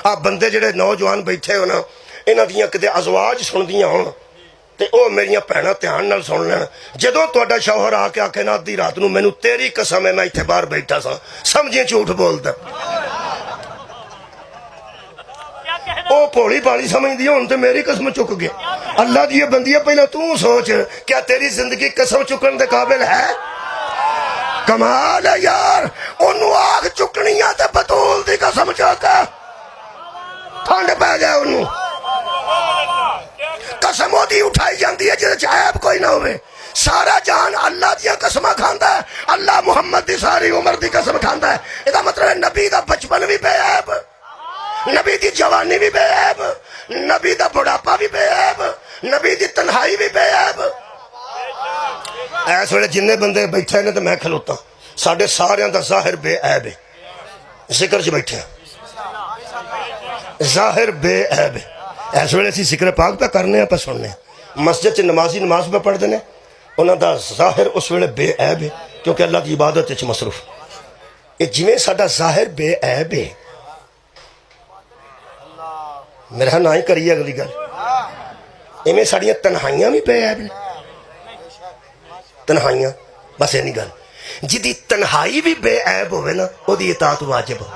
आ बंदे जिहड़े नौजवान बैठे हो ना, इन्हां दियां किते आवाज़ सुनदियां होण ते ओ मेरियां भैणां ध्यान नाल सुन लैण। जदों तुहाडा शौहर आके आखे ना अद्धी रात नूं मैनूं तेरी कसम है मैं इत्थे बाहर बैठा सां, समझे झूठ बोलदा। ओ भोली भाली समझदी हुण ते मेरी कसम चुक गया। अल्लाह दी बंदी पहला तू सोच, क्या तेरी जिंदगी कसम चुकण दे काबिल है? कमाल है यार। ओनू आग चुकनी है ते बतूल दी कसम चुक, ठंड पै जाए ओनू। कसम ओदी उठाई जाती है जिहदे च ऐब कोई ना होवे। सारा जहान अल्लाह दियां कसमां खांदा है, अल्लाह मुहम्मद दी सारी उम्र दी कसम खांदा है। इसदा मतलब है नबी दा बचपन भी बेऐब, नबी दी जवानी भी बेऐब, नबी दा बुढ़ापा भी बेऐब, नबी दी तन्हाई भी बेऐब। इस वेले जिन्ने बंदे बैठे ने तो मैं खलोता, साडे सारियां दा ज़ाहिर बेऐब है। जिक्र च बैठे ज़ाहिर बेऐब है। इस वेले असीं जिक्र पाक पे करने पे सुनने, मस्जिद च नमाजी नमाज पे पढ़ते हैं, उन्होंने ज़ाहिर उस वेले बेऐब है क्योंकि अल्लाह की इबादत च मसरूफ। ये जिमें साडा ज़ाहिर बेऐब है, मेरा ना ही करिए अगली गल, इवें साड़ियां तन्हाइयां भी बेऐब ने। तन्हाइयां बस इन्नी गल, जिदी तन्हाई भी बेऐब होवे ना, ओदी इताअत वाजिब हो।